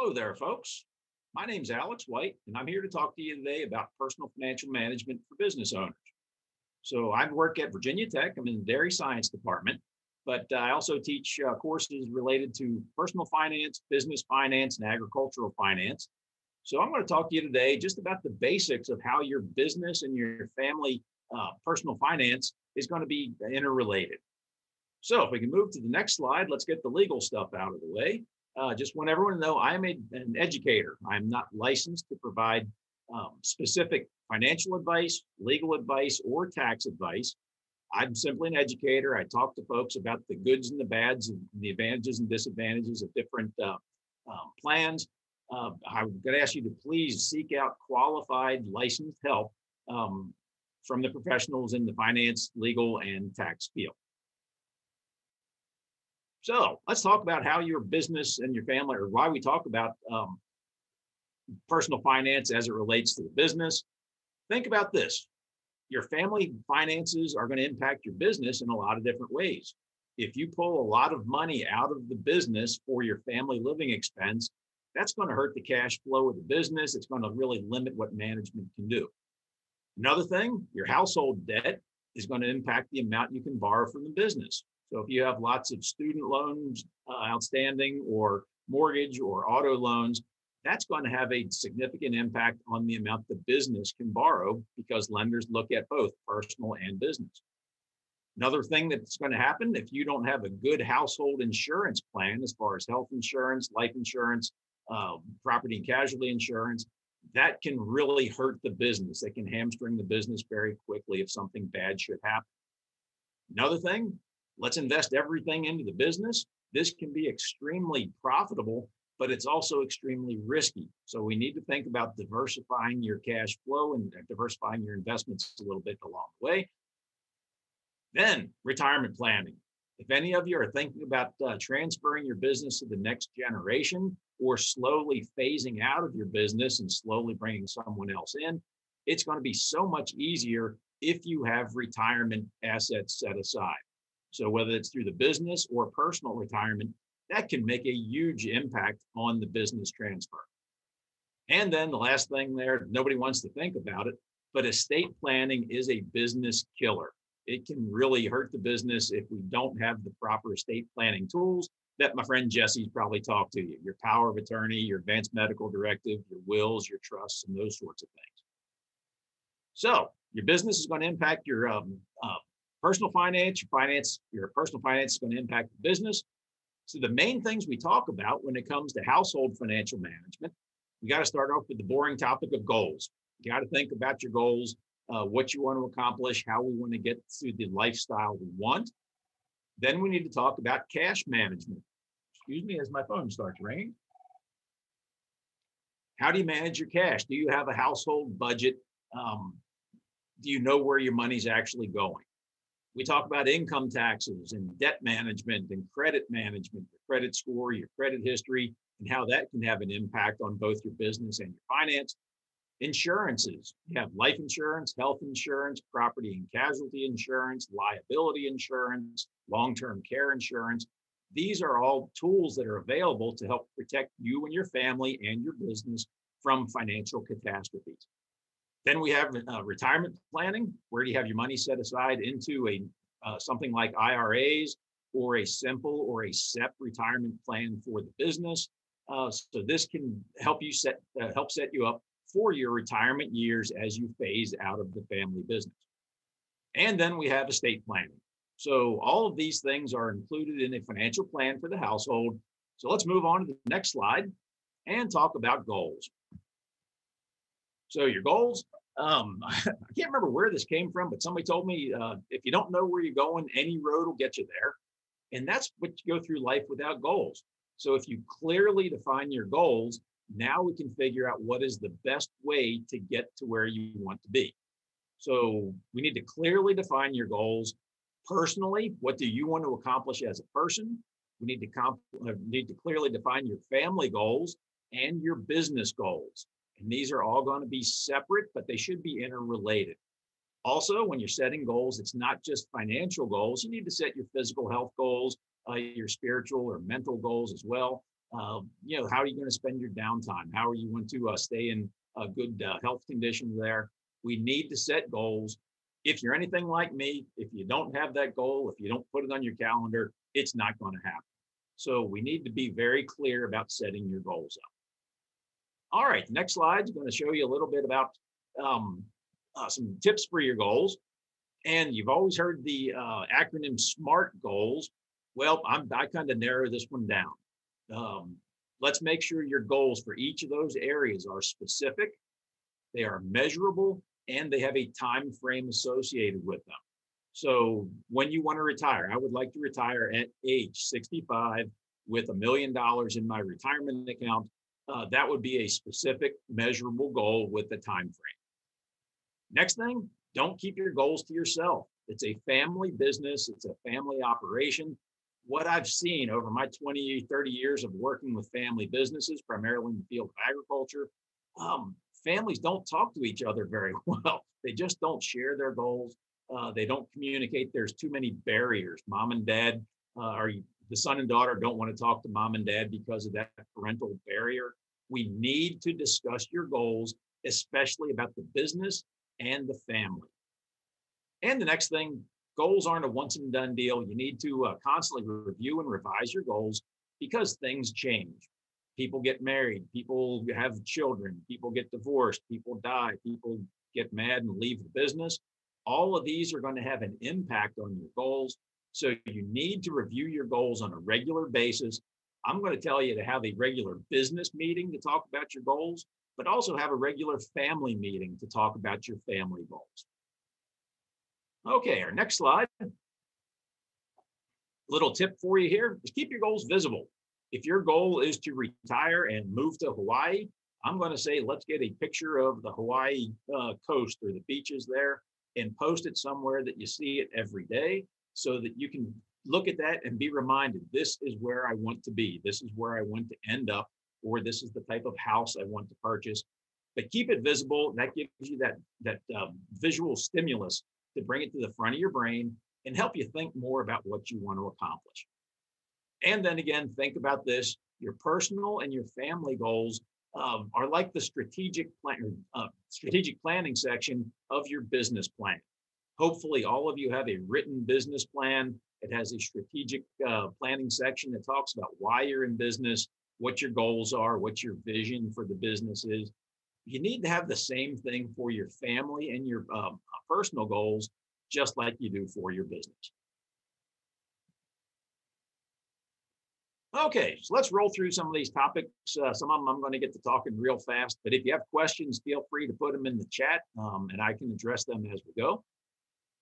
Hello there, folks. My name's Alex White, and I'm here to talk to you today about personal financial management for business owners. So, I work at Virginia Tech. I'm in the dairy science department, but I also teach courses related to personal finance, business finance, and agricultural finance. So, I'm going to talk to you today just about the basics of how your business and your family personal finance is going to be interrelated. So if we can move to the next slide, let's get the legal stuff out of the way. Just want everyone to know an educator. I'm not licensed to provide specific financial advice, legal advice, or tax advice. I'm simply an educator. I talk to folks about the goods and the bads and the advantages and disadvantages of different plans. I'm going to ask you to please seek out qualified, licensed help from the professionals in the finance, legal, and tax field. So let's talk about how your business and your family, or why we talk about personal finance as it relates to the business. Think about this. Your family finances are going to impact your business in a lot of different ways. If you pull a lot of money out of the business for your family living expense, that's going to hurt the cash flow of the business. It's going to really limit what management can do. Another thing, your household debt is going to impact the amount you can borrow from the business. So if you have lots of student loans outstanding, or mortgage or auto loans, that's going to have a significant impact on the amount the business can borrow, because lenders look at both personal and business. Another thing that's going to happen, if you don't have a good household insurance plan, as far as health insurance, life insurance, property and casualty insurance, that can really hurt the business. It can hamstring the business very quickly if something bad should happen. Another thing, let's invest everything into the business. This can be extremely profitable, but it's also extremely risky. So we need to think about diversifying your cash flow and diversifying your investments a little bit along the way. Then retirement planning. If any of you are thinking about transferring your business to the next generation, or slowly phasing out of your business and slowly bringing someone else in, it's going to be so much easier if you have retirement assets set aside. So whether it's through the business or personal retirement, that can make a huge impact on the business transfer. And then the last thing there, nobody wants to think about it, but estate planning is a business killer. It can really hurt the business if we don't have the proper estate planning tools that my friend Jesse's probably talked to you: your power of attorney, your advanced medical directive, your wills, your trusts, and those sorts of things. So your business is going to impact your personal finance. Your personal finance is going to impact the business. So the main things we talk about when it comes to household financial management, we got to start off with the boring topic of goals. You got to think about your goals, what you want to accomplish, how we want to get to the lifestyle we want. Then we need to talk about cash management. Excuse me, as my phone starts ringing. How do you manage your cash? Do you have a household budget? Do you know where your money's actually going? We talk about income taxes and debt management and credit management, your credit score, your credit history, and how that can have an impact on both your business and your finance. Insurances. You have life insurance, health insurance, property and casualty insurance, liability insurance, long-term care insurance. These are all tools that are available to help protect you and your family and your business from financial catastrophes. Then we have retirement planning. Where do you have your money set aside into something like IRAs, or a simple or a SEP retirement plan for the business? So this can help you set you up for your retirement years as you phase out of the family business. And then we have estate planning. So all of these things are included in a financial plan for the household. So let's move on to the next slide and talk about goals. So your goals, I can't remember where this came from, but somebody told me, if you don't know where you're going, any road will get you there. And that's what you go through life without goals. So if you clearly define your goals, now we can figure out what is the best way to get to where you want to be. So we need to clearly define your goals. Personally, what do you want to accomplish as a person? We need to clearly define your family goals and your business goals. And these are all going to be separate, but they should be interrelated. Also, when you're setting goals, it's not just financial goals. You need to set your physical health goals, your spiritual or mental goals as well. How are you going to spend your downtime? How are you going to stay in good health conditions there? We need to set goals. If you're anything like me, if you don't have that goal, if you don't put it on your calendar, it's not going to happen. So we need to be very clear about setting your goals up. All right, the next slide is going to show you a little bit about um, some tips for your goals. And you've always heard the acronym SMART goals. Well, I kind of narrow this one down. Um, let's make sure your goals for each of those areas are specific, they are measurable, and they have a time frame associated with them. So when you want to retire, I would like to retire at age 65 with $1 million in my retirement account. That would be a specific, measurable goal with a time frame. Next thing, don't keep your goals to yourself. It's a family business, it's a family operation. What I've seen over my 20, 30 years of working with family businesses, primarily in the field of agriculture, families don't talk to each other very well. They just don't share their goals. They don't communicate. There's too many barriers. Mom and dad, or the son and daughter don't want to talk to mom and dad because of that parental barrier. We need to discuss your goals, especially about the business and the family. And the next thing, goals aren't a once and done deal. You need to constantly review and revise your goals because things change. People get married, people have children, people get divorced, people die, people get mad and leave the business. All of these are going to have an impact on your goals. So you need to review your goals on a regular basis. I'm going to tell you to have a regular business meeting to talk about your goals, but also have a regular family meeting to talk about your family goals. Okay, our next slide. Little tip for you here is keep your goals visible. If your goal is to retire and move to Hawaii, I'm going to say let's get a picture of the Hawaii coast or the beaches there and post it somewhere that you see it every day so that you can look at that and be reminded, this is where I want to be. This is where I want to end up, or this is the type of house I want to purchase. But keep it visible. That gives you that visual stimulus to bring it to the front of your brain and help you think more about what you want to accomplish. And then again, think about this, your personal and your family goals are like the strategic planning section of your business plan. Hopefully all of you have a written business plan. It has a strategic planning section that talks about why you're in business, what your goals are, what your vision for the business is. You need to have the same thing for your family and your personal goals, just like you do for your business. Okay, so let's roll through some of these topics. Some of them I'm going to get to talking real fast, but if you have questions, feel free to put them in the chat and I can address them as we go.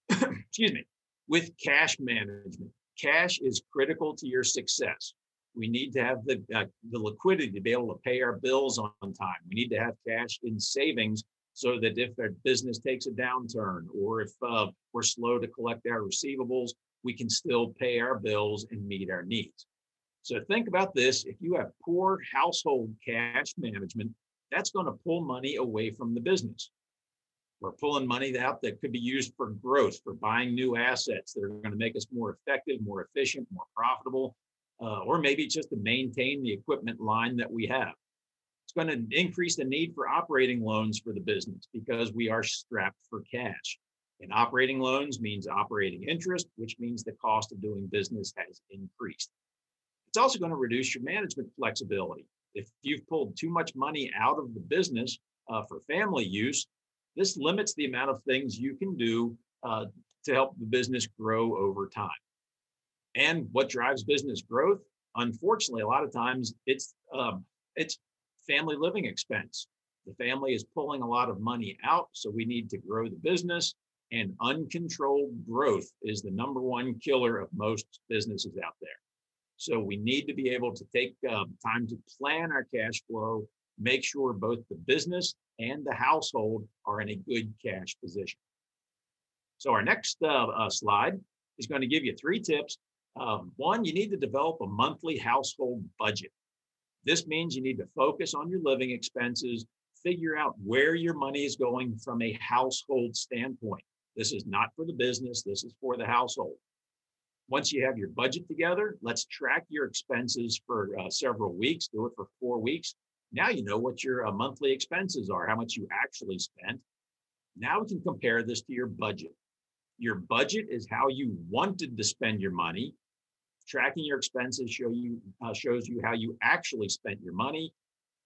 Excuse me. With cash management, cash is critical to your success. We need to have the liquidity to be able to pay our bills on time. We need to have cash in savings so that if our business takes a downturn or if we're slow to collect our receivables, we can still pay our bills and meet our needs. So think about this. If you have poor household cash management, that's going to pull money away from the business. We're pulling money out that could be used for growth, for buying new assets that are going to make us more effective, more efficient, more profitable, or maybe just to maintain the equipment line that we have. It's going to increase the need for operating loans for the business because we are strapped for cash. And operating loans means operating interest, which means the cost of doing business has increased. It's also going to reduce your management flexibility. If you've pulled too much money out of the business for family use, this limits the amount of things you can do to help the business grow over time. And what drives business growth? Unfortunately, a lot of times it's family living expense. The family is pulling a lot of money out, so we need to grow the business. And uncontrolled growth is the number one killer of most businesses out there. So we need to be able to take time to plan our cash flow, make sure both the business and the household are in a good cash position. So our next slide is going to give you 3 tips. One, you need to develop a monthly household budget. This means you need to focus on your living expenses, figure out where your money is going from a household standpoint. This is not for the business, this is for the household. Once you have your budget together, let's track your expenses for several weeks. Do it for 4 weeks. Now you know what your monthly expenses are, how much you actually spent. Now we can compare this to your budget. Your budget is how you wanted to spend your money. Tracking your expenses shows you how you actually spent your money.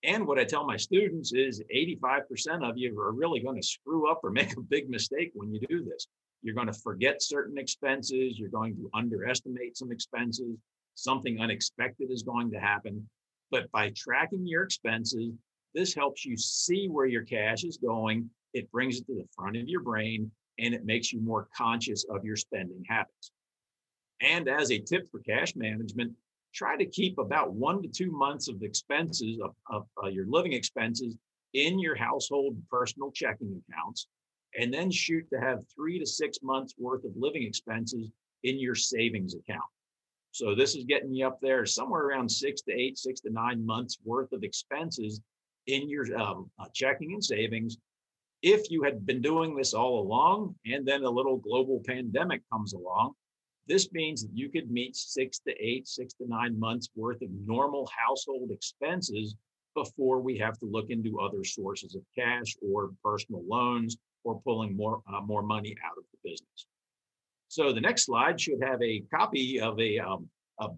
And what I tell my students is 85% of you are really going to screw up or make a big mistake when you do this. You're going to forget certain expenses. You're going to underestimate some expenses. Something unexpected is going to happen. But by tracking your expenses, this helps you see where your cash is going. It brings it to the front of your brain, and it makes you more conscious of your spending habits. And as a tip for cash management, try to keep about 1 to 2 months of expenses of your living expenses in your household personal checking accounts, and then shoot to have 3 to 6 months worth of living expenses in your savings account. So this is getting you up there somewhere around 6 to 8, 6 to 9 months worth of expenses in your checking and savings. If you had been doing this all along, and then a little global pandemic comes along, this means that you could meet 6 to 8, 6 to 9 months worth of normal household expenses before we have to look into other sources of cash or personal loans or pulling more money out of the business. So the next slide should have a copy of a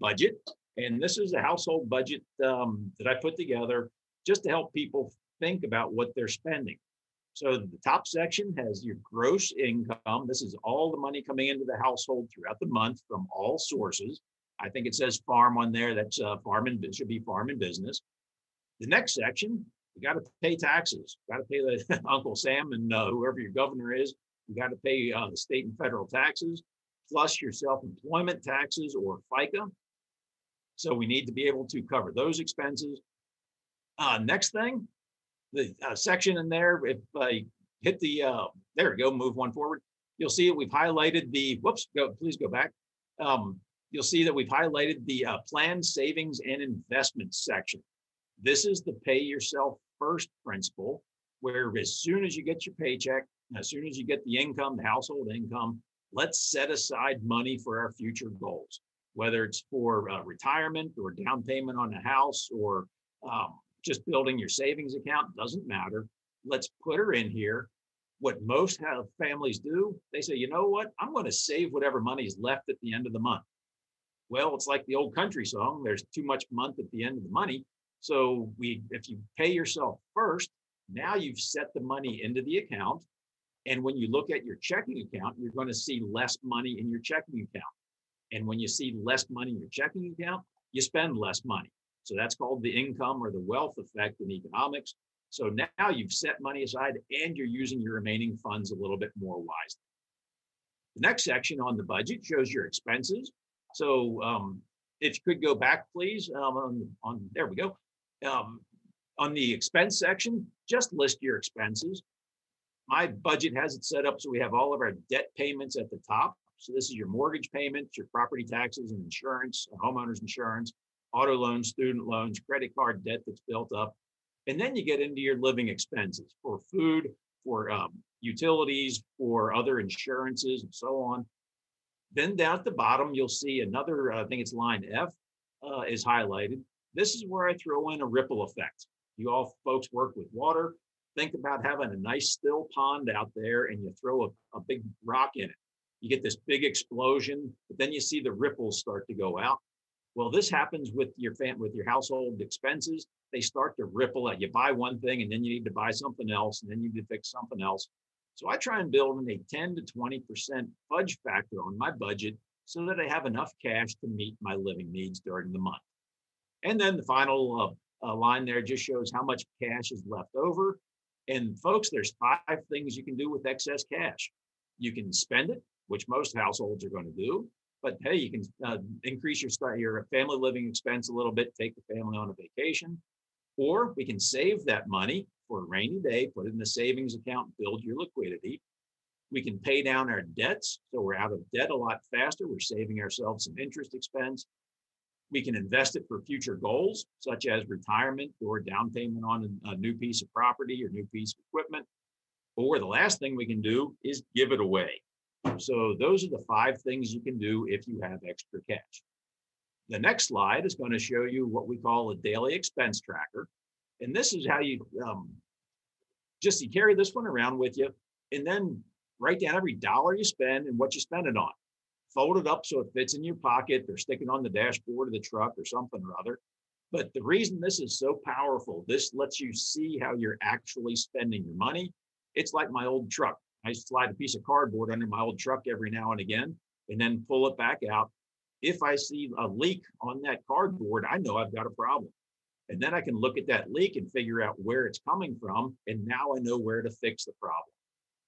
budget. And this is a household budget that I put together just to help people think about what they're spending. So the top section has your gross income. This is all the money coming into the household throughout the month from all sources. I think it says farm on there. That's farm and should be farm and business. The next section, you got to pay taxes. Got to pay the Uncle Sam and whoever your governor is. You got to pay the state and federal taxes, plus your self-employment taxes or FICA. So we need to be able to cover those expenses. Next thing, the section in there, if I hit the, there we go, move one forward, you'll see that we've highlighted the, please go back. You'll see that we've highlighted the planned savings and investments section. This is the pay yourself first principle, where as soon as you get your paycheck, as soon as you get the income, the household income, let's set aside money for our future goals, whether it's for retirement or down payment on a house or just building your savings account, doesn't matter. Let's put her in here. What most families do, they say, you know what? I'm going to save whatever money is left at the end of the month. Well, it's like the old country song. There's too much month at the end of the money. So if you pay yourself first, now you've set the money into the account. And when you look at your checking account, you're going to see less money in your checking account. And when you see less money in your checking account, you spend less money. So that's called the income or the wealth effect in economics. So now you've set money aside and you're using your remaining funds a little bit more wisely. The next section on the budget shows your expenses. So if you could go back, please, there we go. On the expense section, just list your expenses. My budget has it set up so we have all of our debt payments at the top. So this is your mortgage payments, your property taxes and insurance, homeowners insurance, auto loans, student loans, credit card debt that's built up. And then you get into your living expenses for food, for utilities, for other insurances and so on. Then down at the bottom, you'll see another, I think it's line F is highlighted. This is where I throw in a ripple effect. You all folks work with water. Think about having a nice still pond out there and you throw a big rock in it. You get this big explosion, but then you see the ripples start to go out. Well, this happens with your household expenses. They start to ripple out. You buy one thing and then you need to buy something else and then you need to fix something else. So I try and build in a 10 to 20% fudge factor on my budget so that I have enough cash to meet my living needs during the month. And then the final line there just shows how much cash is left over. And folks, there's 5 things you can do with excess cash. You can spend it, which most households are going to do. But hey, you can increase your family living expense a little bit, take the family on a vacation, or we can save that money for a rainy day, put it in a savings account, build your liquidity. We can pay down our debts, so we're out of debt a lot faster. We're saving ourselves some interest expense. We can invest it for future goals, such as retirement or down payment on a new piece of property or new piece of equipment. Or the last thing we can do is give it away. So those are the 5 things you can do if you have extra cash. The next slide is going to show you what we call a daily expense tracker. And this is how you you carry this one around with you and then write down every dollar you spend and what you spend it on. Fold it up so it fits in your pocket or stick it on the dashboard of the truck or something or other. But the reason this is so powerful, this lets you see how you're actually spending your money. It's like my old truck. I slide a piece of cardboard under my old truck every now and again, and then pull it back out. If I see a leak on that cardboard, I know I've got a problem. And then I can look at that leak and figure out where it's coming from. And now I know where to fix the problem.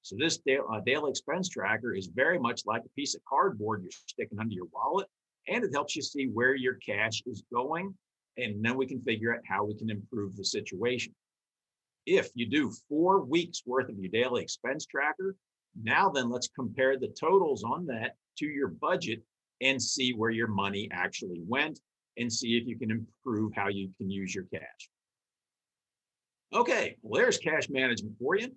So this daily expense tracker is very much like a piece of cardboard you're sticking under your wallet, and it helps you see where your cash is going. And then we can figure out how we can improve the situation. If you do 4 weeks worth of your daily expense tracker, now then let's compare the totals on that to your budget and see where your money actually went and see if you can improve how you can use your cash. Okay, well, there's cash management for you.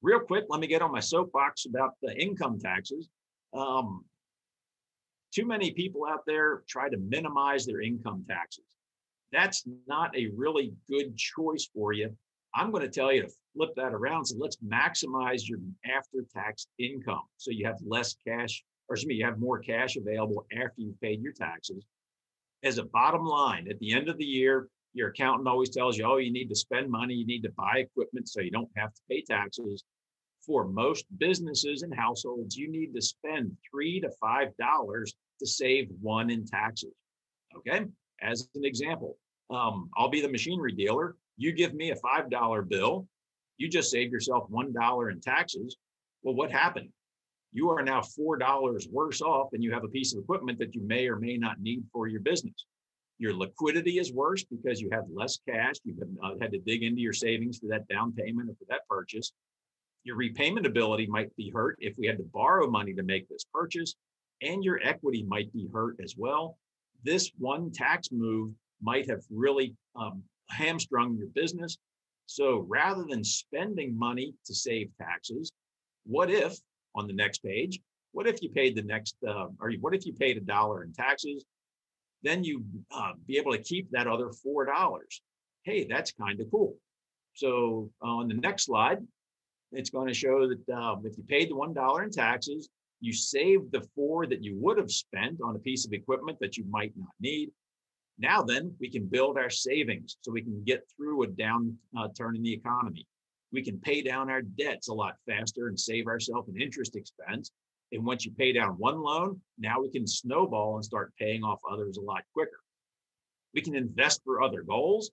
Real quick, let me get on my soapbox about the income taxes. Too many people out there try to minimize their income taxes. That's not a really good choice for you. I'm going to tell you to flip that around. So let's maximize your after-tax income. So you have less cash, or excuse me, you have more cash available after you've paid your taxes. As a bottom line, at the end of the year, your accountant always tells you, oh, you need to spend money, you need to buy equipment so you don't have to pay taxes. For most businesses and households, you need to spend $3 to $5 to save 1 in taxes. Okay, as an example, I'll be the machinery dealer. You give me a $5 bill, you just saved yourself $1 in taxes. Well, what happened? You are now $4 worse off, and you have a piece of equipment that you may or may not need for your business. Your liquidity is worse because you have less cash. You've had to dig into your savings for that down payment or for that purchase. Your repayment ability might be hurt if we had to borrow money to make this purchase, and your equity might be hurt as well. This one tax move might have really hamstrung your business. So rather than spending money to save taxes, what if on the next page, what if you paid what if you paid $1 in taxes? Then you be able to keep that other $4. Hey, that's kind of cool. So on the next slide, it's going to show that if you paid the $1 in taxes, you saved the $4 that you would have spent on a piece of equipment that you might not need. Now then, we can build our savings so we can get through a downturn in the economy. We can pay down our debts a lot faster and save ourselves an interest expense. And once you pay down one loan, now we can snowball and start paying off others a lot quicker. We can invest for other goals.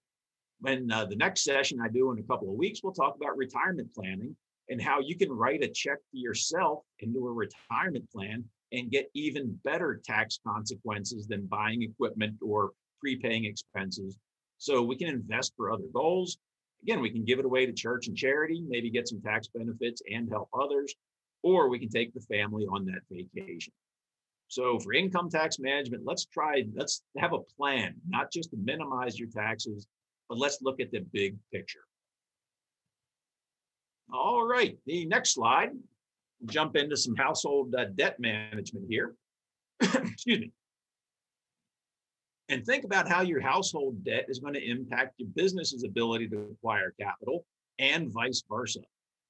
When the next session I do in a couple of weeks, we'll talk about retirement planning and how you can write a check to yourself into a retirement plan and get even better tax consequences than buying equipment or prepaying expenses. So we can invest for other goals. Again, we can give it away to church and charity, maybe get some tax benefits and help others, or we can take the family on that vacation. So for income tax management, let's have a plan, not just to minimize your taxes, but let's look at the big picture. All right, the next slide, jump into some household debt management here. Excuse me. And think about how your household debt is going to impact your business's ability to acquire capital and vice versa.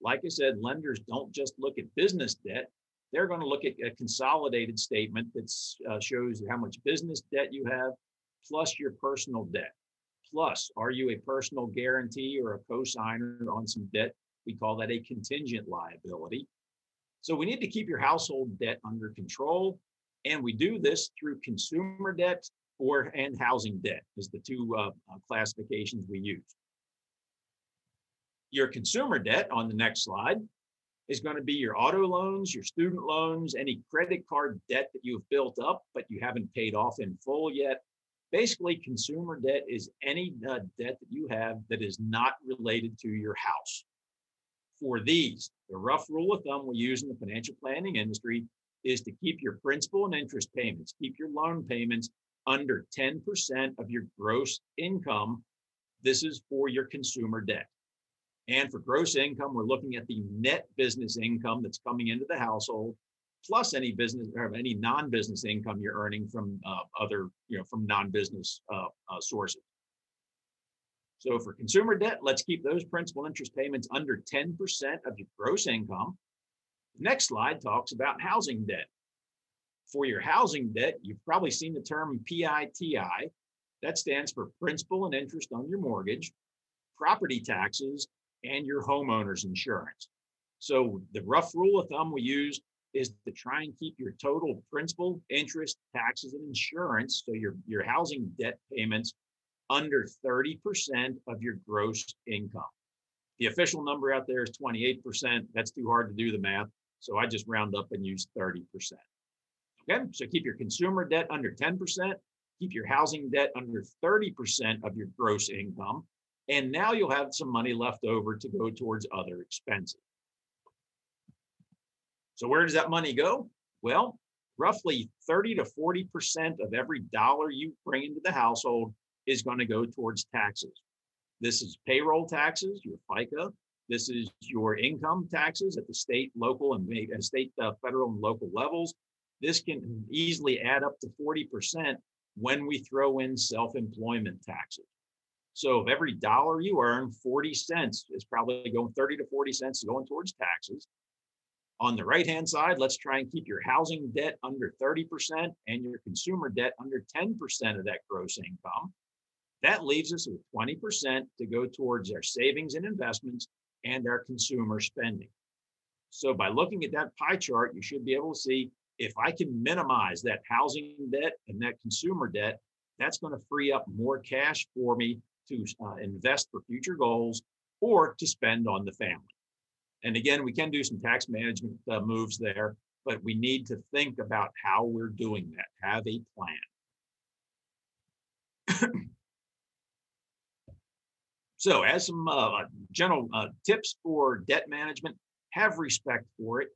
Like I said, lenders don't just look at business debt. They're going to look at a consolidated statement that shows how much business debt you have, plus your personal debt. Plus, are you a personal guarantee or a co-signer on some debt? We call that a contingent liability. So we need to keep your household debt under control. And we do this through consumer debt and housing debt is the two classifications we use. Your consumer debt on the next slide is going to be your auto loans, your student loans, any credit card debt that you've built up, but you haven't paid off in full yet. Basically, consumer debt is any debt that you have that is not related to your house. For these, the rough rule of thumb we use in the financial planning industry is to keep your principal and interest payments, keep your loan payments under 10% of your gross income. This is for your consumer debt. And for gross income, we're looking at the net business income that's coming into the household. plus any business or any non-business income you're earning from from non-business sources. So for consumer debt, let's keep those principal interest payments under 10% of your gross income. The next slide talks about housing debt. For your housing debt, you've probably seen the term PITI. That stands for principal and interest on your mortgage, property taxes, and your homeowner's insurance. So the rough rule of thumb we use is to try and keep your total principal, interest, taxes, and insurance, so your housing debt payments, under 30% of your gross income. The official number out there is 28%. That's too hard to do the math, so I just round up and use 30%. Okay, so keep your consumer debt under 10%, keep your housing debt under 30% of your gross income, and now you'll have some money left over to go towards other expenses. So where does that money go? Well, roughly 30 to 40% of every dollar you bring into the household is going to go towards taxes. This is payroll taxes, your FICA. This is your income taxes at the state, local, and federal, and local levels. This can easily add up to 40% when we throw in self-employment taxes. So of every dollar you earn, 40 cents is probably going, 30 to 40 cents is going towards taxes. On the right-hand side, let's try and keep your housing debt under 30% and your consumer debt under 10% of that gross income. That leaves us with 20% to go towards our savings and investments and our consumer spending. So by looking at that pie chart, you should be able to see, if I can minimize that housing debt and that consumer debt, that's going to free up more cash for me to invest for future goals or to spend on the family. And again, we can do some tax management moves there, but we need to think about how we're doing that, have a plan. So as some general tips for debt management, have respect for it.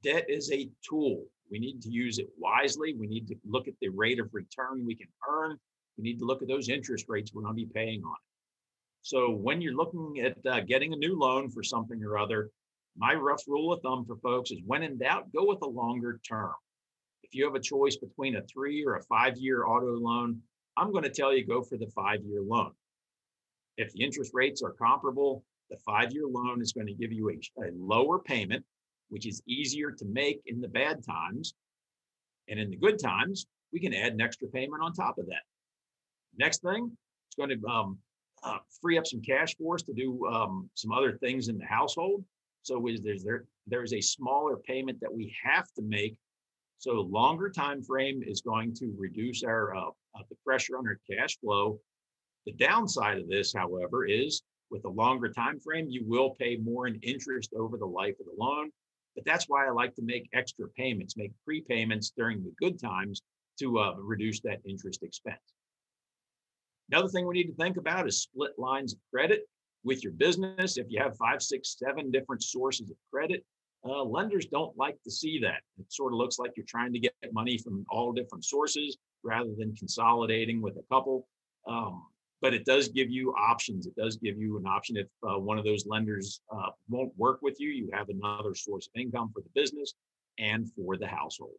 Debt is a tool. We need to use it wisely. We need to look at the rate of return we can earn. We need to look at those interest rates we're going to be paying on it. So when you're looking at getting a new loan for something or other, my rough rule of thumb for folks is, when in doubt, go with a longer term. If you have a choice between a 3 or a 5-year auto loan, I'm going to tell you, go for the 5-year loan. If the interest rates are comparable, the 5-year loan is going to give you a lower payment, which is easier to make in the bad times. And in the good times, we can add an extra payment on top of that. Next thing, it's going to free up some cash for us to do some other things in the household. So there's a smaller payment that we have to make. So longer time frame is going to reduce the pressure on our cash flow. The downside of this, however, is with a longer time frame, you will pay more in interest over the life of the loan. But that's why I like to make extra payments, make prepayments during the good times to reduce that interest expense. Another thing we need to think about is split lines of credit with your business. If you have 5, 6, 7 different sources of credit, lenders don't like to see that. It sort of looks like you're trying to get money from all different sources rather than consolidating with a couple. But it does give you options. It does give you an option if one of those lenders won't work with you. You have another source of income for the business and for the household.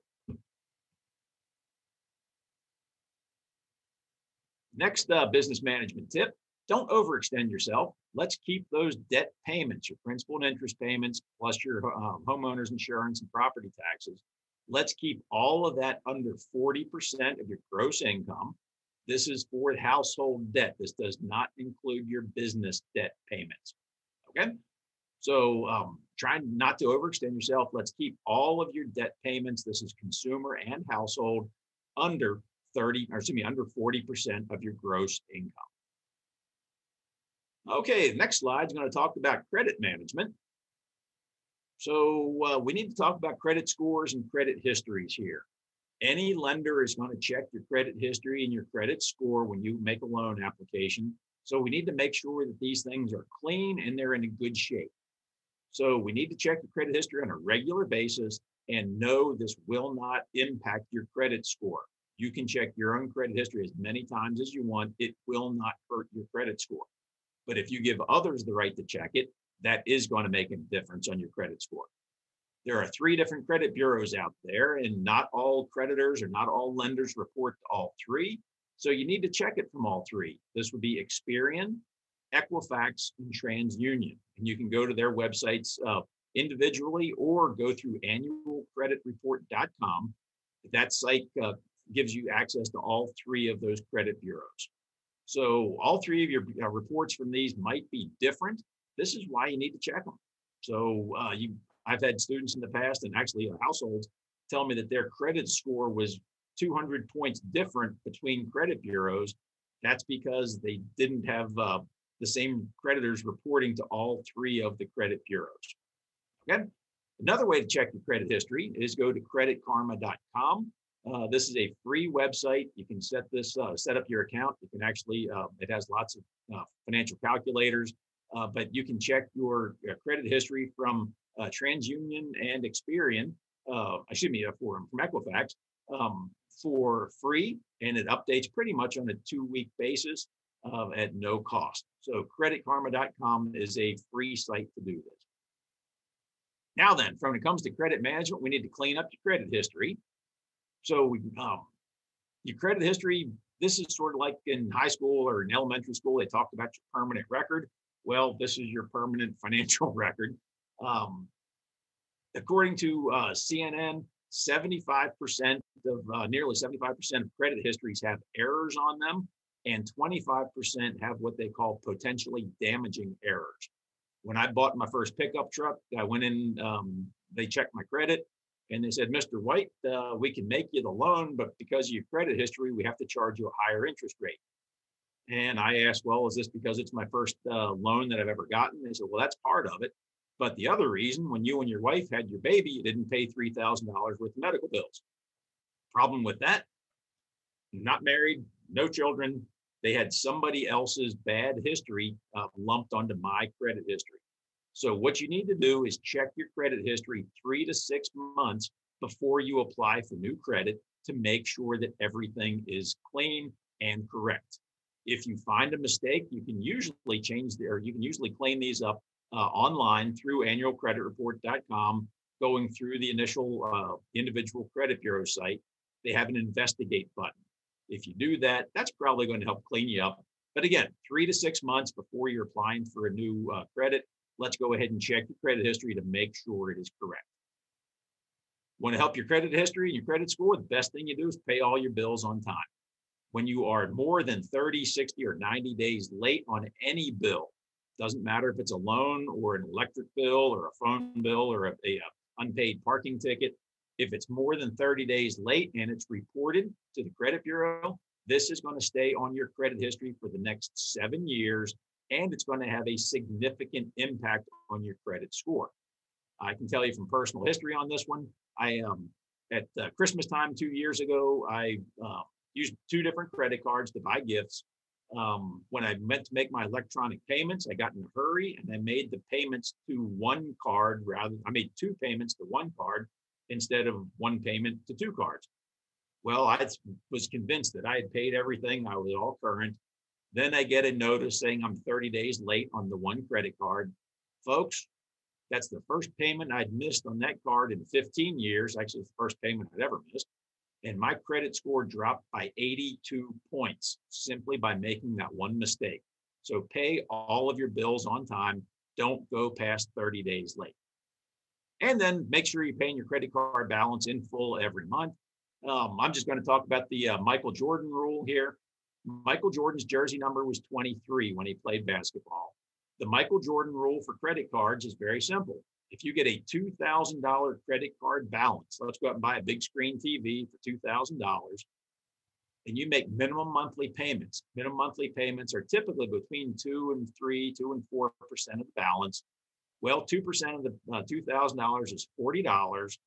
Next business management tip, don't overextend yourself. Let's keep those debt payments, your principal and interest payments, plus your homeowner's insurance and property taxes. Let's keep all of that under 40% of your gross income. This is for household debt. This does not include your business debt payments. Okay? So try not to overextend yourself. Let's keep all of your debt payments, this is consumer and household, under 40% of your gross income. Okay, the next slide is going to talk about credit management. So we need to talk about credit scores and credit histories here. Any lender is going to check your credit history and your credit score when you make a loan application. So we need to make sure that these things are clean and they're in a good shape. So we need to check the credit history on a regular basis and know this will not impact your credit score. You can check your own credit history as many times as you want. It will not hurt your credit score. But if you give others the right to check it, that is going to make a difference on your credit score. There are 3 different credit bureaus out there, and not all creditors or not all lenders report to all 3. So you need to check it from all 3. This would be Experian, Equifax, and TransUnion. And you can go to their websites individually or go through annualcreditreport.com. That site gives you access to all 3 of those credit bureaus. So all 3 of your reports from these might be different. This is why you need to check them. So I've had students in the past, and actually households, tell me that their credit score was 200 points different between credit bureaus. That's because they didn't have the same creditors reporting to all 3 of the credit bureaus. Okay. Another way to check your credit history is go to creditkarma.com. This is a free website. You can set up your account. You can actually, it has lots of financial calculators, but you can check your credit history from TransUnion and Experian, from Equifax for free, and it updates pretty much on a 2-week basis at no cost. So creditkarma.com is a free site to do this. Now then, when it comes to credit management, we need to clean up your credit history. So your credit history, this is sort of like in high school or in elementary school, they talked about your permanent record. Well, this is your permanent financial record. According to CNN, 75% of nearly 75% of credit histories have errors on them, and 25% have what they call potentially damaging errors. When I bought my first pickup truck, I went in, they checked my credit, and they said, Mr. White, we can make you the loan, but because of your credit history, we have to charge you a higher interest rate. And I asked, well, is this because it's my first loan that I've ever gotten? They said, well, that's part of it. But the other reason, when you and your wife had your baby, you didn't pay $3,000 worth of medical bills. Problem with that, not married, no children. They had somebody else's bad history lumped onto my credit history. So what you need to do is check your credit history 3 to 6 months before you apply for new credit to make sure that everything is clean and correct. If you find a mistake, you can usually claim these up online through annualcreditreport.com, going through the initial individual credit bureau site. They have an investigate button. If you do that, that's probably going to help clean you up. But again, 3 to 6 months before you're applying for a new credit, let's go ahead and check your credit history to make sure it is correct. Want to help your credit history and your credit score? The best thing you do is pay all your bills on time. When you are more than 30, 60, or 90 days late on any bill, doesn't matter if it's a loan or an electric bill or a phone bill or a unpaid parking ticket. If it's more than 30 days late and it's reported to the credit bureau, this is going to stay on your credit history for the next 7 years, and it's going to have a significant impact on your credit score. I can tell you from personal history on this one. At Christmas time 2 years ago, I used 2 different credit cards to buy gifts. When I meant to make my electronic payments, I got in a hurry and I made the payments to one card I made 2 payments to one card instead of 1 payment to 2 cards. Well, I was convinced that I had paid everything. I was all current. Then I get a notice saying I'm 30 days late on the one credit card. Folks, that's the first payment I'd missed on that card in 15 years. Actually, it's the first payment I'd ever missed. And my credit score dropped by 82 points simply by making that one mistake. So pay all of your bills on time. Don't go past 30 days late. And then make sure you're paying your credit card balance in full every month. I'm just going to talk about the Michael Jordan rule here. Michael Jordan's jersey number was 23 when he played basketball. The Michael Jordan rule for credit cards is very simple. If you get a $2,000 credit card balance, let's go out and buy a big screen TV for $2,000, and you make minimum monthly payments. Minimum monthly payments are typically between 2 and 4% of the balance. Well, 2% of the $2,000 is $40.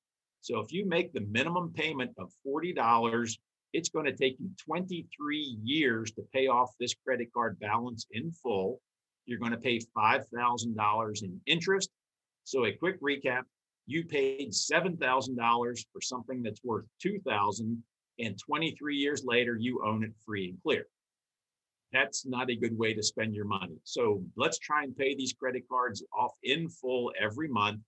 So if you make the minimum payment of $40, it's going to take you 23 years to pay off this credit card balance in full. You're going to pay $5,000 in interest. So a quick recap, you paid $7,000 for something that's worth $2,000, and 23 years later, you own it free and clear. That's not a good way to spend your money. So let's try and pay these credit cards off in full every month.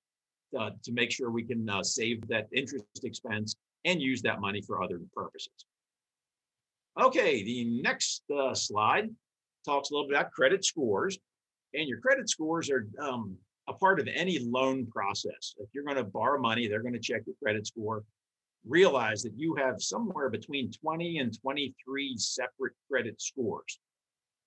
to make sure we can save that interest expense and use that money for other purposes. Okay, the next slide talks a little bit about credit scores. And your credit scores are a part of any loan process. If you're going to borrow money, they're going to check your credit score. Realize that you have somewhere between 20 and 23 separate credit scores.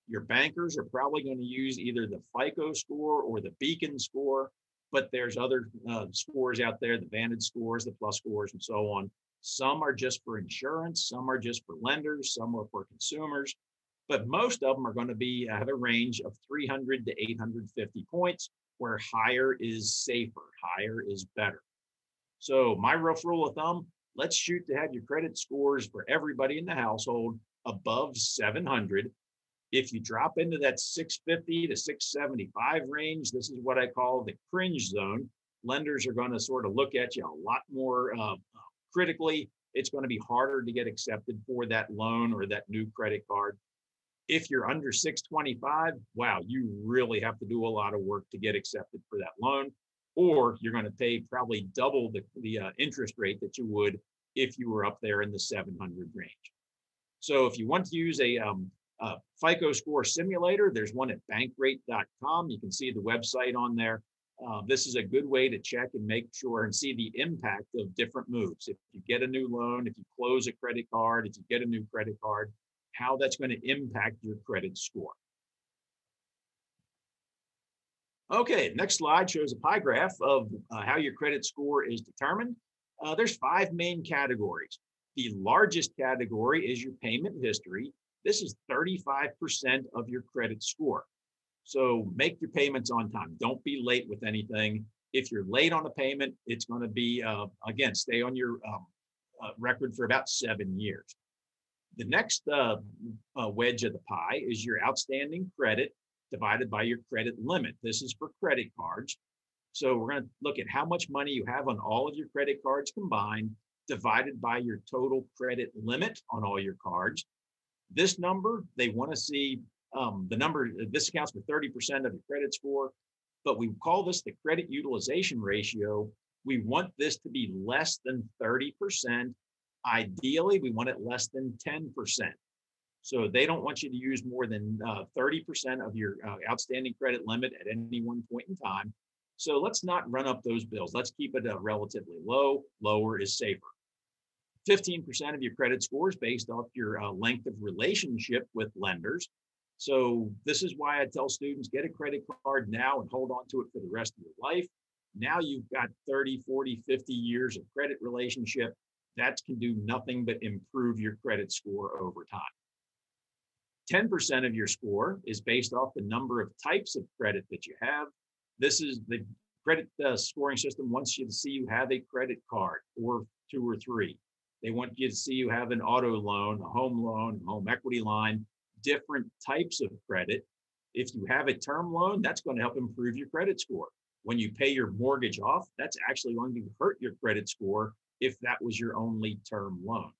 Your bankers are probably going to use either the FICO score or the Beacon score, but there's other scores out there, the Vantage scores, the Plus scores, and so on. Some are just for insurance, some are just for lenders, some are for consumers, but most of them are going to be at a range of 300 to 850 points, where higher is safer, higher is better. So my rough rule of thumb, let's shoot to have your credit scores for everybody in the household above 700. If you drop into that 650 to 675 range, this is what I call the cringe zone. Lenders are going to sort of look at you a lot more critically. It's going to be harder to get accepted for that loan or that new credit card. If you're under 625, wow, you really have to do a lot of work to get accepted for that loan, or you're going to pay probably double the interest rate that you would if you were up there in the 700 range. So if you want to use a FICO score simulator, there's one at bankrate.com. You can see the website on there. This is a good way to check and make sure and see the impact of different moves. If you get a new loan, if you close a credit card, if you get a new credit card, how that's going to impact your credit score. Okay, next slide shows a pie graph of how your credit score is determined. There's 5 main categories. The largest category is your payment history. This is 35% of your credit score. So make your payments on time. Don't be late with anything. If you're late on a payment, it's going to be, again, stay on your record for about 7 years. The next wedge of the pie is your outstanding credit divided by your credit limit. This is for credit cards. So we're going to look at how much money you have on all of your credit cards combined, divided by your total credit limit on all your cards. This number, they want to see the number, this accounts for 30% of your credit score, but we call this the credit utilization ratio. We want this to be less than 30%. Ideally, we want it less than 10%. So they don't want you to use more than 30% of your outstanding credit limit at any one point in time. So let's not run up those bills. Let's keep it relatively low. Lower is safer. 15% of your credit score is based off your length of relationship with lenders. So this is why I tell students, get a credit card now and hold on to it for the rest of your life. Now you've got 30, 40, 50 years of credit relationship. That can do nothing but improve your credit score over time. 10% of your score is based off the number of types of credit that you have. This is the credit scoring system wants you to see you have a credit card or 2 or 3. They want you to see you have an auto loan, a home equity line, different types of credit. If you have a term loan, that's going to help improve your credit score. When you pay your mortgage off, that's actually going to hurt your credit score if that was your only term loan.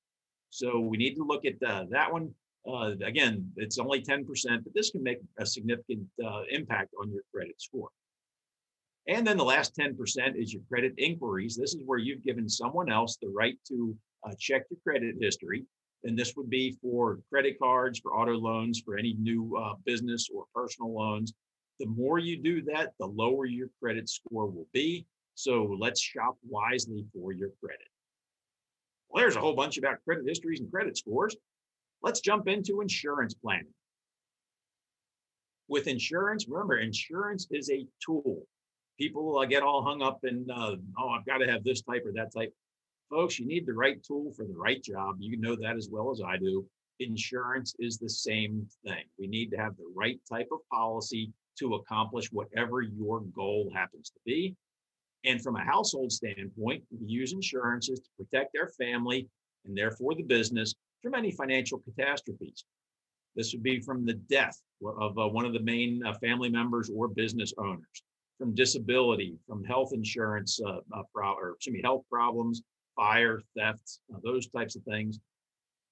So we need to look at that one. Again, it's only 10%, but this can make a significant impact on your credit score. And then the last 10% is your credit inquiries. This is where you've given someone else the right to check your credit history. And this would be for credit cards, for auto loans, for any new business or personal loans. The more you do that, the lower your credit score will be. So let's shop wisely for your credit. Well, there's a whole bunch about credit histories and credit scores. Let's jump into insurance planning. With insurance, remember, insurance is a tool. People get all hung up in, oh, I've got to have this type or that type. Folks, you need the right tool for the right job. You know that as well as I do. Insurance is the same thing. We need to have the right type of policy to accomplish whatever your goal happens to be. And from a household standpoint, we use insurances to protect our family and therefore the business from any financial catastrophes. This would be from the death of one of the main family members or business owners, from disability, from health insurance, health problems, fire, theft, those types of things.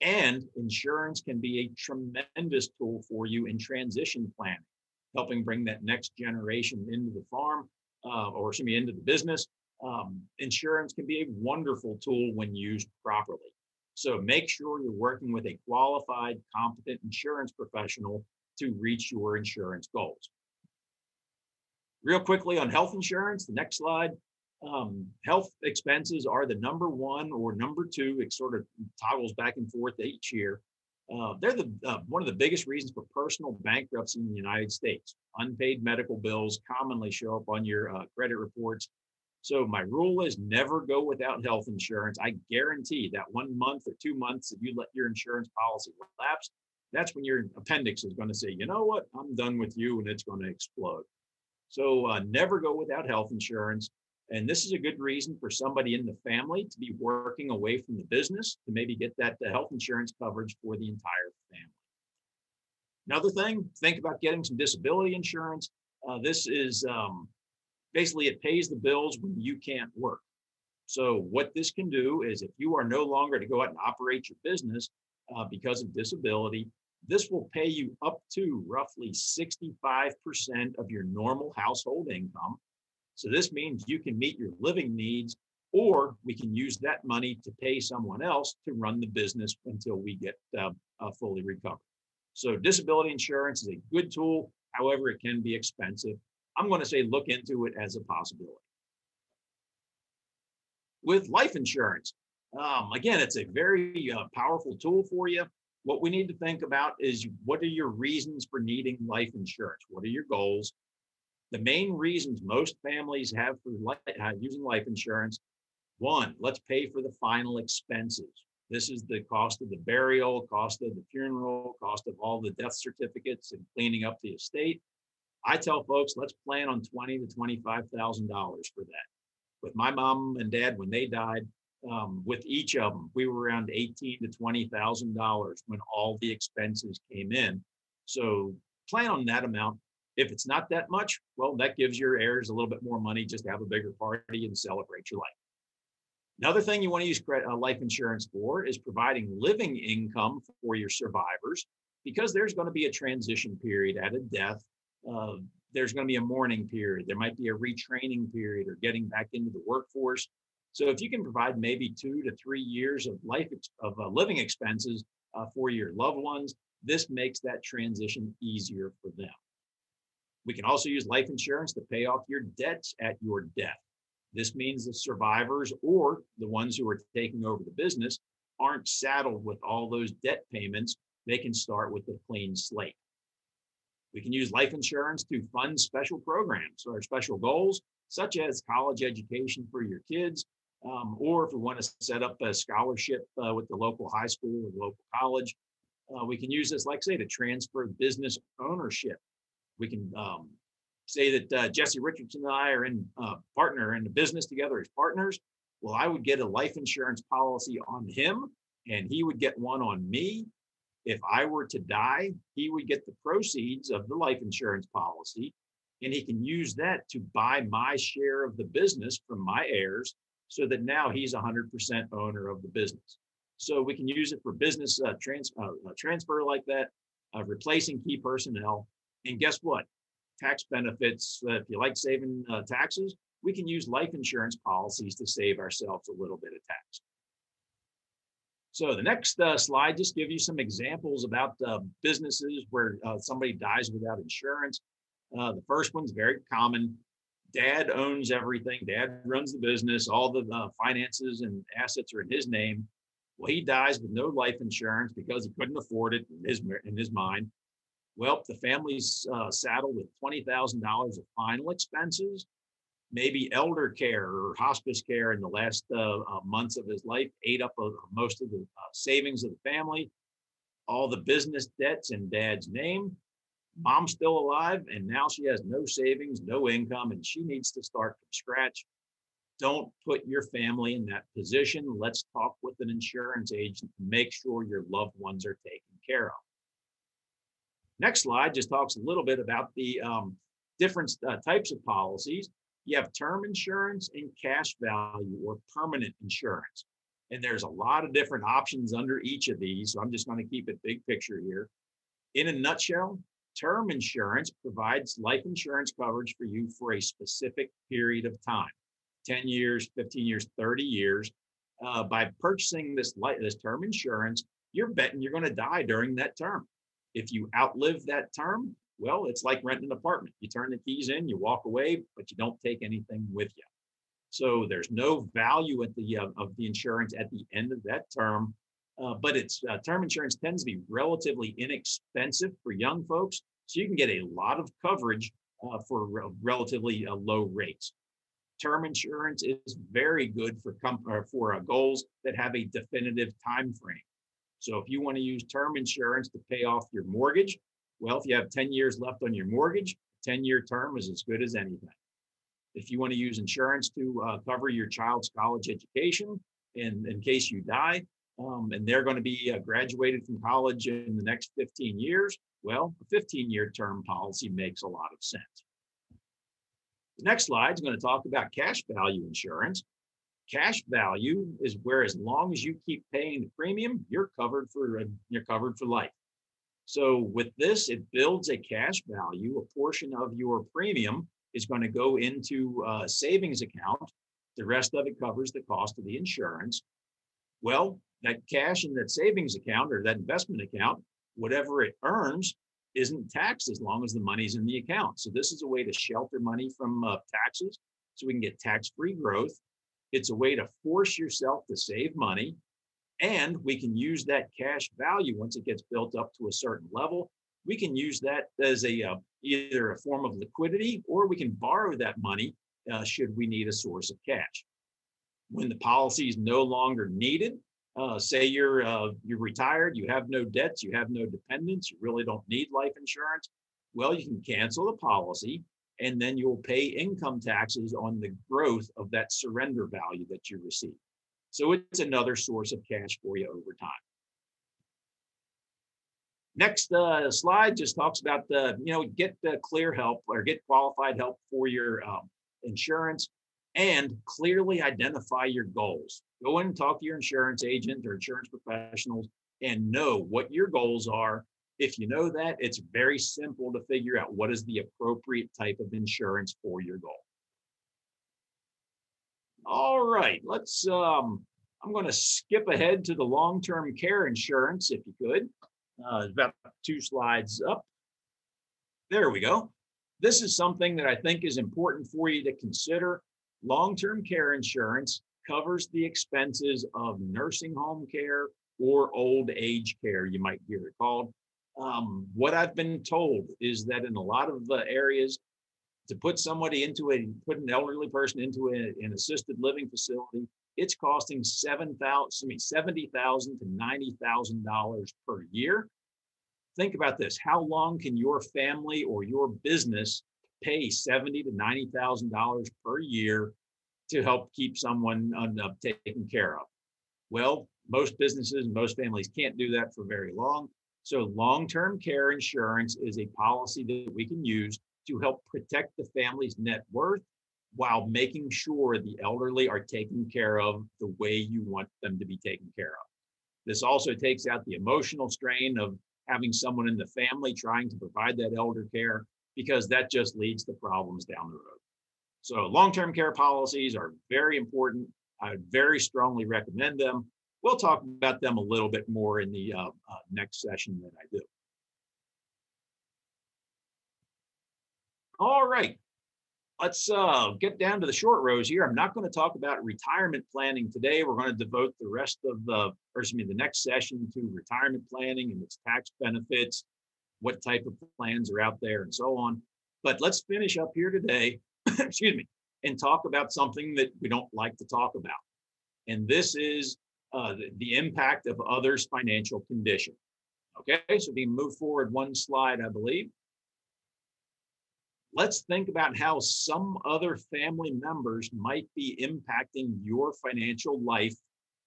And insurance can be a tremendous tool for you in transition planning, helping bring that next generation into the farm, into the business. Insurance can be a wonderful tool when used properly. So make sure you're working with a qualified, competent insurance professional to reach your insurance goals. Real quickly on health insurance, the next slide. Health expenses are the number one or number two. It sort of toggles back and forth each year. They're one of the biggest reasons for personal bankruptcy in the United States. Unpaid medical bills commonly show up on your credit reports. So my rule is never go without health insurance. I guarantee that 1 month or 2 months that you let your insurance policy lapse, that's when your appendix is going to say, you know what, I'm done with you, and it's going to explode. So never go without health insurance. And this is a good reason for somebody in the family to be working away from the business to maybe get that health insurance coverage for the entire family. Another thing, think about getting some disability insurance. This is basically it pays the bills when you can't work. So what this can do is if you are no longer to go out and operate your business because of disability, this will pay you up to roughly 65% of your normal household income. So this means you can meet your living needs, or we can use that money to pay someone else to run the business until we get fully recovered. So disability insurance is a good tool. However, it can be expensive. I'm going to say look into it as a possibility. With life insurance, again, it's a very powerful tool for you. What we need to think about is what are your reasons for needing life insurance? What are your goals? The main reasons most families have for using life insurance: one, let's pay for the final expenses. This is the cost of the burial, cost of the funeral, cost of all the death certificates and cleaning up the estate. I tell folks, let's plan on $20,000 to $25,000 for that. With my mom and dad, when they died, with each of them, we were around $18,000 to $20,000 when all the expenses came in. So plan on that amount. If it's not that much, well, that gives your heirs a little bit more money just to have a bigger party and celebrate your life. Another thing you want to use life insurance for is providing living income for your survivors, because there's going to be a transition period at a death. There's going to be a mourning period. There might be a retraining period or getting back into the workforce. So if you can provide maybe 2 to 3 years of living expenses for your loved ones, this makes that transition easier for them. We can also use life insurance to pay off your debts at your death. This means the survivors or the ones who are taking over the business aren't saddled with all those debt payments. They can start with a clean slate. We can use life insurance to fund special programs or special goals, such as college education for your kids, or if we want to set up a scholarship with the local high school or local college. We can use this, like say, to transfer business ownership. We can say that Jesse Richardson and I are in the business together as partners. Well, I would get a life insurance policy on him, and he would get one on me. If I were to die, he would get the proceeds of the life insurance policy, and he can use that to buy my share of the business from my heirs, so that now he's 100% owner of the business. So we can use it for business transfer like that, replacing key personnel. And guess what? Tax benefits, if you like saving taxes, we can use life insurance policies to save ourselves a little bit of tax. So the next slide just gives you some examples about businesses where somebody dies without insurance. The first one's very common. Dad owns everything. Dad runs the business. All the finances and assets are in his name. Well, he dies with no life insurance because he couldn't afford it in his mind. Well, the family's saddled with $20,000 of final expenses, maybe elder care or hospice care in the last months of his life ate up most of the savings of the family, all the business debts in Dad's name. Mom's still alive, and now she has no savings, no income, and she needs to start from scratch. Don't put your family in that position. Let's talk with an insurance agent to make sure your loved ones are taken care of. Next slide just talks a little bit about the different types of policies. You have term insurance and cash value or permanent insurance. And there's a lot of different options under each of these. So I'm just going to keep it big picture here. In a nutshell, term insurance provides life insurance coverage for you for a specific period of time. 10 years, 15 years, 30 years. By purchasing this term insurance, you're betting you're going to die during that term. If you outlive that term, well, it's like renting an apartment. You turn the keys in, you walk away, but you don't take anything with you. So there's no value at the of the insurance at the end of that term. But it's term insurance tends to be relatively inexpensive for young folks, so you can get a lot of coverage for relatively low rates. Term insurance is very good for goals that have a definitive time frame. So if you want to use term insurance to pay off your mortgage, well, if you have 10 years left on your mortgage, 10-year term is as good as anything. If you want to use insurance to cover your child's college education in case you die, and they're going to be graduated from college in the next 15 years, well, a 15-year term policy makes a lot of sense. The next slide is going to talk about cash value insurance. Cash value is where, as long as you keep paying the premium, you're covered for life. So with this, it builds a cash value. A portion of your premium is going to go into a savings account. The rest of it covers the cost of the insurance. Well, that cash in that savings account or that investment account, whatever it earns, isn't taxed as long as the money's in the account. So this is a way to shelter money from taxes so we can get tax-free growth. It's a way to force yourself to save money. And we can use that cash value once it gets built up to a certain level. We can use that as either a form of liquidity, or we can borrow that money should we need a source of cash. When the policy is no longer needed, say you're retired, you have no debts, you have no dependents, you really don't need life insurance. Well, you can cancel the policy, and then you'll pay income taxes on the growth of that surrender value that you receive. So it's another source of cash for you over time. Next slide just talks about get the clear help or get qualified help for your insurance, and clearly identify your goals. Go in and talk to your insurance agent or insurance professionals and know what your goals are. If you know that, it's very simple to figure out what is the appropriate type of insurance for your goal. All right, I'm going to skip ahead to the long-term care insurance, if you could. About 2 slides up. There we go. This is something that I think is important for you to consider. Long-term care insurance covers the expenses of nursing home care or old age care, you might hear it called. What I've been told is that in a lot of areas, to put an elderly person into an assisted living facility, it's costing $70,000 to $90,000 per year. Think about this. How long can your family or your business pay $70,000 to $90,000 per year to help keep someone taken care of? Well, most businesses and most families can't do that for very long. So long-term care insurance is a policy that we can use to help protect the family's net worth while making sure the elderly are taken care of the way you want them to be taken care of. This also takes out the emotional strain of having someone in the family trying to provide that elder care, because that just leads to problems down the road. So long-term care policies are very important. I would very strongly recommend them. We'll talk about them a little bit more in the next session that I do. All right, let's get down to the short rows here. I'm not going to talk about retirement planning today. We're going to devote the rest of the next session to retirement planning and its tax benefits, what type of plans are out there, and so on. But let's finish up here today, excuse me, and talk about something that we don't like to talk about. And this is the impact of others' financial condition. Okay, so we move forward 1 slide, I believe. Let's think about how some other family members might be impacting your financial life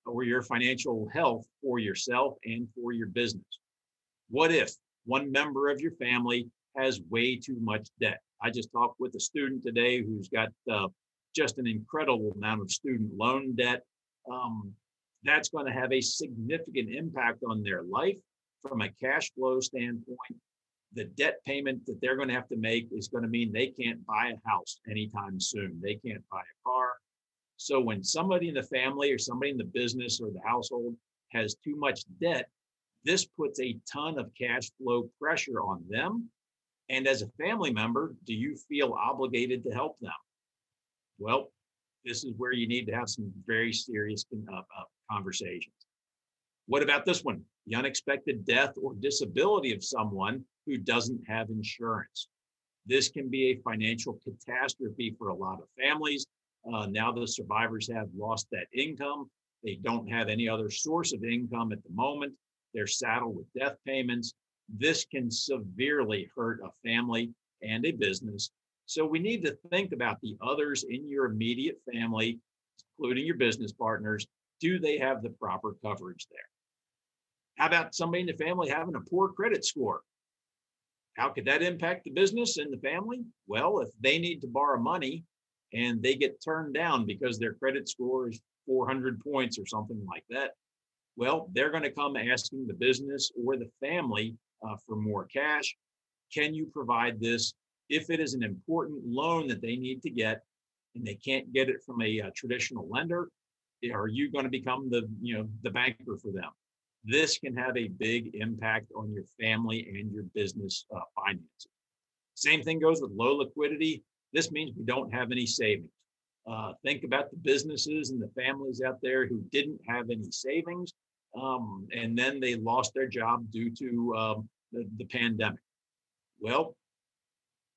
or your financial health for yourself and for your business. What if one member of your family has way too much debt? I just talked with a student today who's got just an incredible amount of student loan debt. That's going to have a significant impact on their life from a cash flow standpoint. The debt payment that they're going to have to make is going to mean they can't buy a house anytime soon. They can't buy a car. So when somebody in the family or somebody in the business or the household has too much debt, this puts a ton of cash flow pressure on them. And as a family member, do you feel obligated to help them? Well, this is where you need to have some very serious conversations. What about this one? The unexpected death or disability of someone who doesn't have insurance. This can be a financial catastrophe for a lot of families. Now the survivors have lost that income. They don't have any other source of income at the moment. They're saddled with death payments. This can severely hurt a family and a business. So we need to think about the others in your immediate family, including your business partners. Do they have the proper coverage there? How about somebody in the family having a poor credit score? How could that impact the business and the family? Well, if they need to borrow money and they get turned down because their credit score is 400 points or something like that, well, they're going to come asking the business or the family for more cash. Can you provide this? If it is an important loan that they need to get and they can't get it from a traditional lender, are you going to become the banker for them? This can have a big impact on your family and your business finances. Same thing goes with low liquidity. This means we don't have any savings. Think about the businesses and the families out there who didn't have any savings, and then they lost their job due to the pandemic. Well,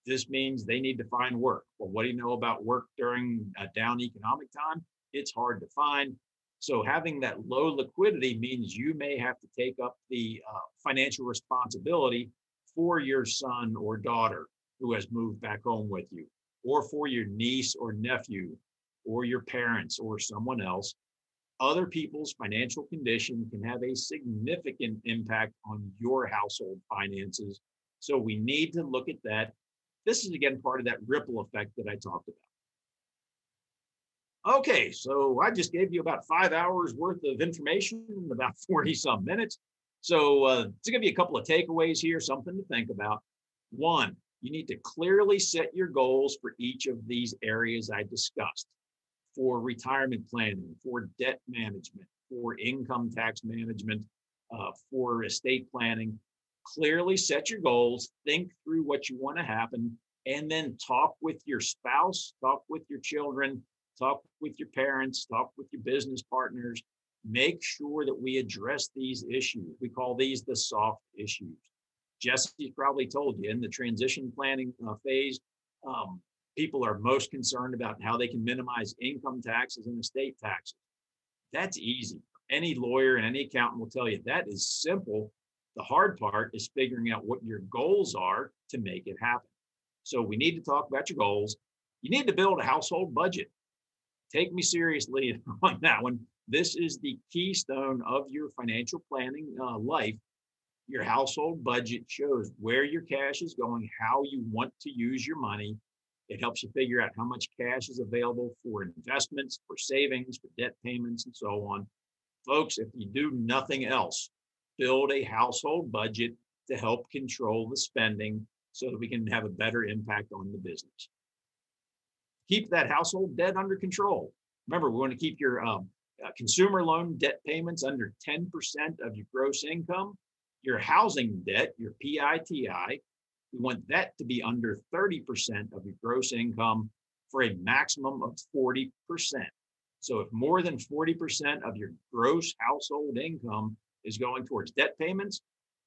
this means they need to find work. Well, what do you know about work during a down economic time? It's hard to find. So having that low liquidity means you may have to take up the financial responsibility for your son or daughter who has moved back home with you, or for your niece or nephew, or your parents or someone else. Other people's financial condition can have a significant impact on your household finances. So we need to look at that. This is, again, part of that ripple effect that I talked about. Okay, so I just gave you about 5 hours worth of information in about 40 some minutes. So to give you a couple of takeaways here, something to think about. One, you need to clearly set your goals for each of these areas I discussed: for retirement planning, for debt management, for income tax management, for estate planning. Clearly set your goals, think through what you want to happen, and then talk with your spouse, talk with your children, talk with your parents, talk with your business partners. Make sure that we address these issues. We call these the soft issues. Jesse's probably told you in the transition planning phase, people are most concerned about how they can minimize income taxes and estate taxes. That's easy. Any lawyer and any accountant will tell you that is simple. The hard part is figuring out what your goals are to make it happen. So we need to talk about your goals. You need to build a household budget. Take me seriously on that one. This is the keystone of your financial planning life. Your household budget shows where your cash is going, how you want to use your money. It helps you figure out how much cash is available for investments, for savings, for debt payments, and so on. Folks, if you do nothing else, build a household budget to help control the spending so that we can have a better impact on the business. Keep that household debt under control. Remember, we want to keep your consumer loan debt payments under 10% of your gross income. Your housing debt, your PITI, we want that to be under 30% of your gross income for a maximum of 40%. So if more than 40% of your gross household income is going towards debt payments,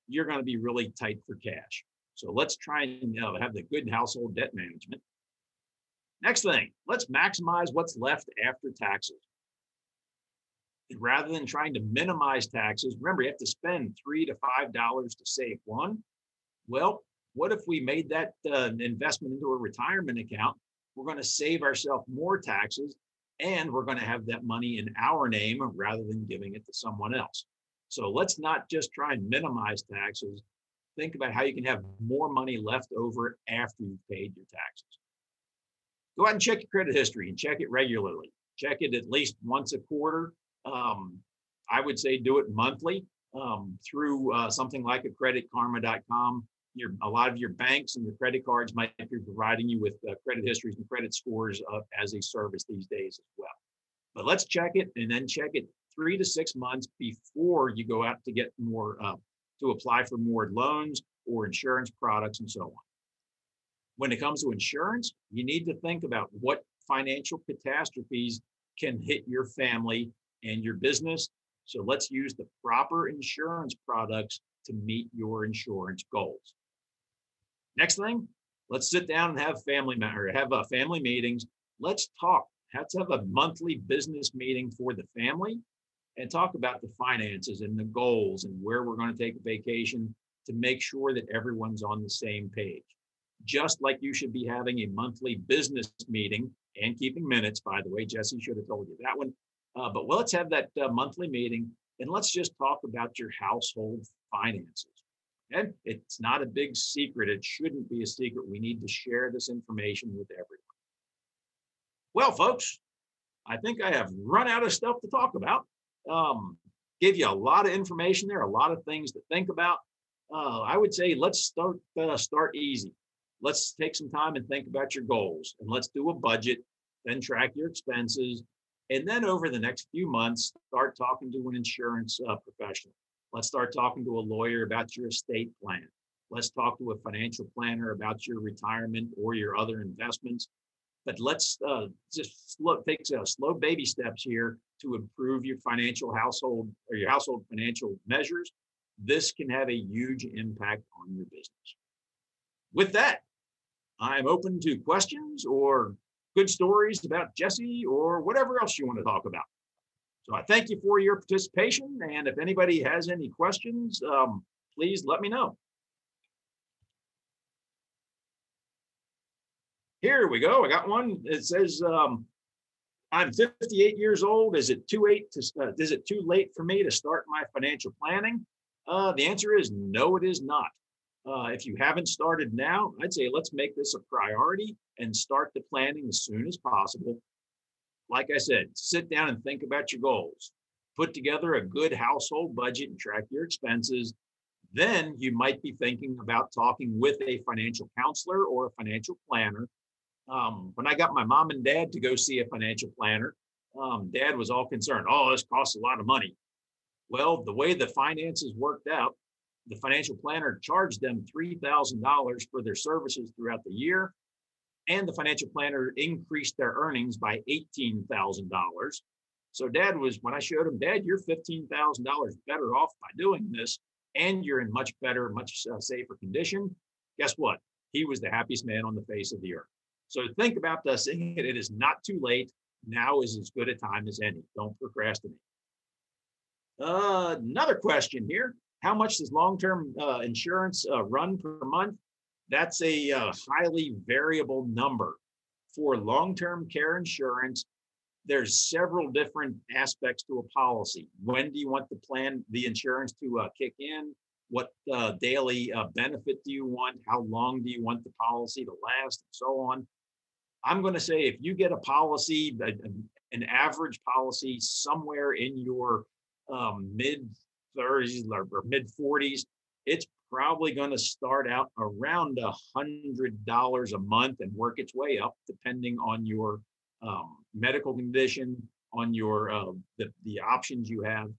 you're going to be really tight for cash. So let's try and have the good household debt management. Next thing, let's maximize what's left after taxes. And rather than trying to minimize taxes, remember, you have to spend $3 to $5 to save one. Well, what if we made that investment into a retirement account? We're going to save ourselves more taxes, and we're going to have that money in our name rather than giving it to someone else. So let's not just try and minimize taxes. Think about how you can have more money left over after you've paid your taxes. Go ahead and check your credit history and check it regularly. Check it at least once a quarter. I would say do it monthly through something like a creditkarma.com. A lot of your banks and your credit cards might be providing you with credit histories and credit scores as a service these days as well. But let's check it and then check it 3 to 6 months before you go out to get more, to apply for more loans or insurance products and so on. When it comes to insurance, you need to think about what financial catastrophes can hit your family and your business. So let's use the proper insurance products to meet your insurance goals. Next thing, let's sit down and have family meetings. Let's talk. Let's have a monthly business meeting for the family and talk about the finances and the goals and where we're going to take a vacation to make sure that everyone's on the same page. Just like you should be having a monthly business meeting and keeping minutes, by the way, Jesse should have told you that one. But let's have that monthly meeting and let's just talk about your household finances. And it's not a big secret. It shouldn't be a secret. We need to share this information with everyone. Well, folks, I think I have run out of stuff to talk about. Gave you a lot of information there, a lot of things to think about. I would say let's start easy. Let's take some time and think about your goals, and let's do a budget, then track your expenses, and then over the next few months, start talking to an insurance professional. Let's start talking to a lawyer about your estate plan. Let's talk to a financial planner about your retirement or your other investments. But let's take slow baby steps here to improve your financial household or your household financial measures. This can have a huge impact on your business. With that, I'm open to questions or good stories about Jesse or whatever else you want to talk about. So I thank you for your participation. And if anybody has any questions, please let me know. Here we go. I got one. It says, I'm 58 years old. Is it too late for me to start my financial planning? The answer is no, it is not. If you haven't started now, I'd say let's make this a priority and start the planning as soon as possible. Like I said, sit down and think about your goals. Put together a good household budget and track your expenses. Then you might be thinking about talking with a financial counselor or a financial planner. When I got my mom and dad to go see a financial planner, dad was all concerned. Oh, this costs a lot of money. Well, the way the finances worked out, the financial planner charged them $3,000 for their services throughout the year. And the financial planner increased their earnings by $18,000. So when I showed him, Dad, you're $15,000 better off by doing this, and you're in much better, much safer condition. Guess what? He was the happiest man on the face of the earth. So think about this. It is not too late. Now is as good a time as any. Don't procrastinate. Another question here. How much does long-term insurance run per month? That's a highly variable number. For long-term care insurance, there's several different aspects to a policy. When do you want the insurance to kick in? What daily benefit do you want? How long do you want the policy to last, and so on? I'm going to say if you get a policy, an average policy somewhere in your mid 30s or mid 40s, it's probably going to start out around $100 a month and work its way up depending on your medical condition, on your the options you have.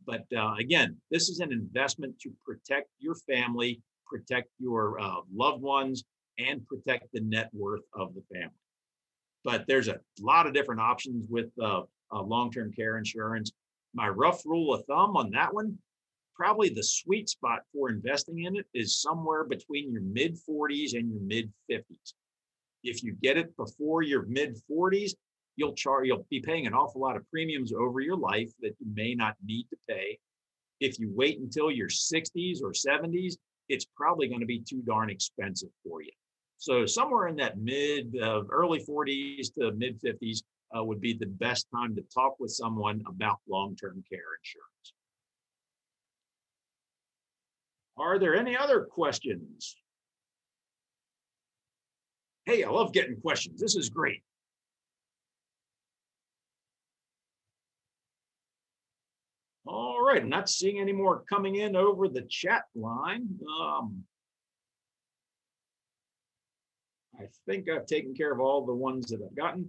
But again, this is an investment to protect your family, protect your loved ones, and protect the net worth of the family. But there's a lot of different options with long-term care insurance. My rough rule of thumb on that one, probably the sweet spot for investing in it is somewhere between your mid 40s and your mid 50s. If you get it before your mid 40s, you'll be paying an awful lot of premiums over your life that you may not need to pay. If you wait until your 60s or 70s, it's probably going to be too darn expensive for you. So somewhere in that early 40s to mid 50s would be the best time to talk with someone about long-term care insurance. Are there any other questions? Hey, I love getting questions. This is great. All right, I'm not seeing any more coming in over the chat line. I think I've taken care of all the ones that I've gotten.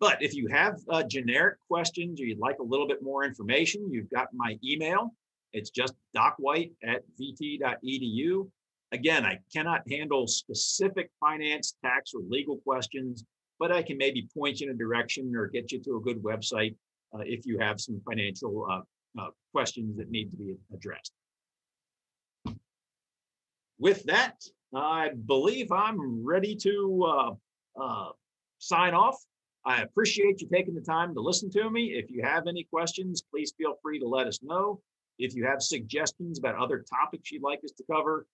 But if you have generic questions or you'd like a little bit more information, you've got my email. It's just docwhite@vt.edu. Again, I cannot handle specific finance, tax, or legal questions, but I can maybe point you in a direction or get you to a good website if you have some financial questions that need to be addressed. With that, I believe I'm ready to sign off. I appreciate you taking the time to listen to me. If you have any questions, please feel free to let us know. If you have suggestions about other topics you'd like us to cover,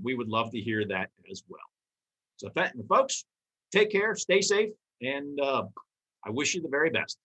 we would love to hear that as well. So folks, take care, stay safe, and I wish you the very best.